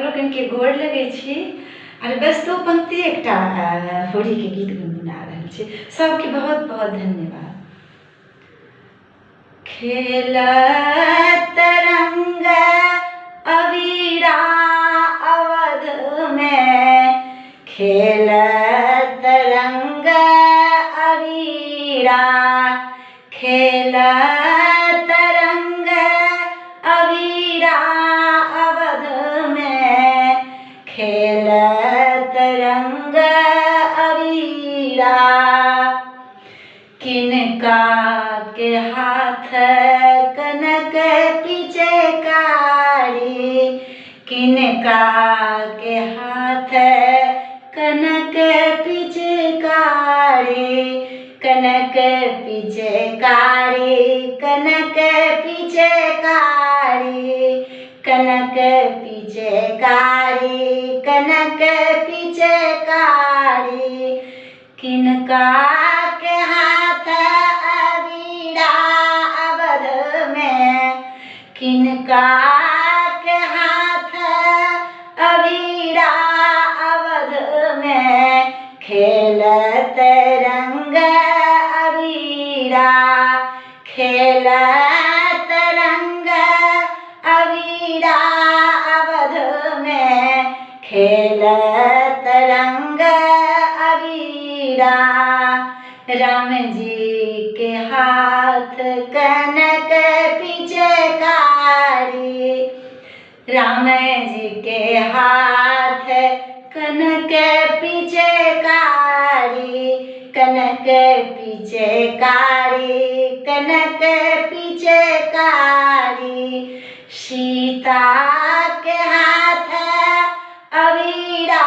लोकन के गोर लगे छी और बस दो पंक्ति एकटा होली के गीत गुनगुना रहल छी। सबके बहुत बहुत धन्यवाद। खेलत रंग अबीरा अवध में, खेलत रंग अबीरा, खेलत रंग अबीरा अवध में, खेलत रंग अबीरा। किनका के हाथ कनक पिचकारी, किनका के हाथ कनक पिचकारी, कनक पिचकारी, कनक पिचकारी, कनक पिचकारी, कनक पिचकारी। किनका के हाथ अबीरा अवध में, किनका के हाथ अबीरा अवध में, खेलत रंग अबीरा, खेलत रंग अबीरा अवध में, खेलत रंग अबीरा। राम जी के हाथ कनक पिचकारी, राम जी के हाथ कनक पिचकारी, कनक पिचकारी, कनक पिचकारी। सीता के हाथ अबीरा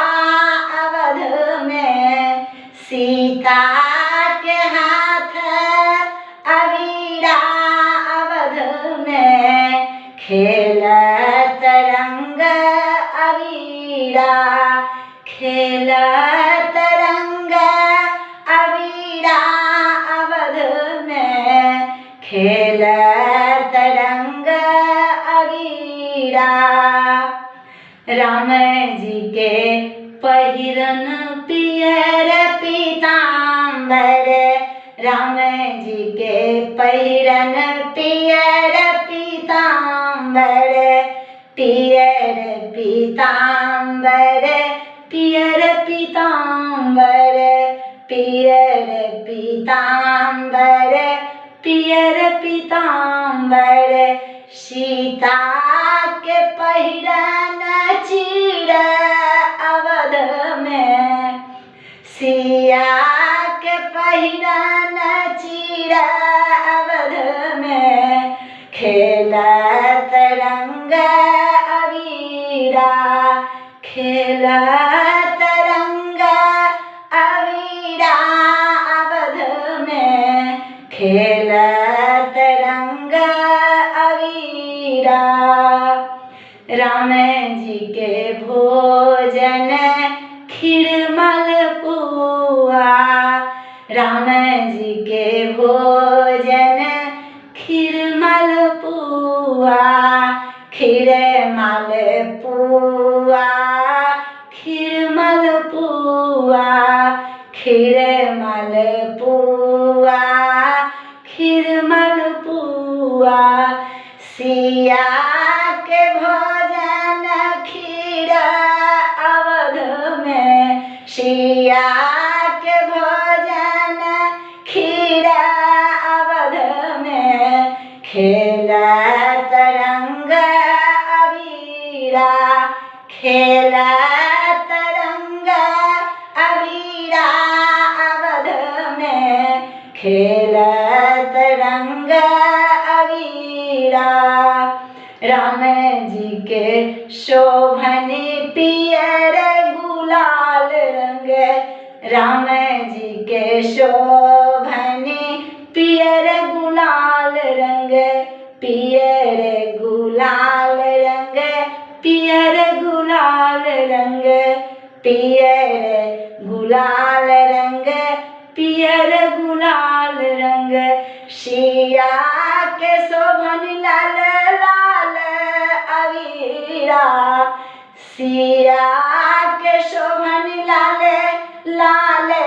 अवध में, सीता के हाथ अबीरा अवध में, खेलत रंग अबीरा, खेलत रंग अबीरा अवध में, खेलत रंग अबीरा। राम जी के पहिरन पियर पीताम्बर, राम जी के पहिरन पियर पीताम्बर, पियर पीताम्बर, पियर पीताम्बर, पियर पीताम्बर, पियर पीताम्बर। सीता के पहिरन चीर अवध में, सिया के पहिरन चीर अवध में, खेलत रंग अबीरा, खेलत रंग अबीरा अवध में, खेलत रंग अबीरा। राम जी के भोजन खीर मलपुआ, राम जी के भोजन खीर मलपुआ, खीर मलपुआ, खीर मलपुआ, खीर मलपुआ, खीर मलपुआ। सिया के भोजन खीर अवध में, सिया के भोजन खीर अवध में, खेलत रंग अबीरा, खेलत रंग अबीरा अवध में, खेलत रंग अबीरा। राम जी के शोभन पियर गुलाल रंग, राम जी के शोभन पियर गुलाल रंग, पियर गुलाल रंग, पियर गुलाल रंग, पियर गुलाल रंग, पियर गुलाल रंग। सिया के शोभन लाल लाल अबीरा, सिया के शोभन लाले लाले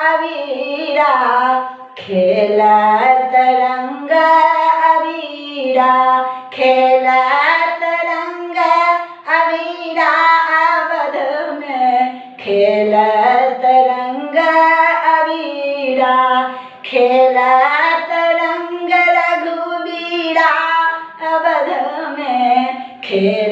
अबीरा खेलत रंग अबीरा खेलत रंग अबीरा अवध में खेलत रंग अबीरा खेलत रंग रघुबीरा अवध में खेल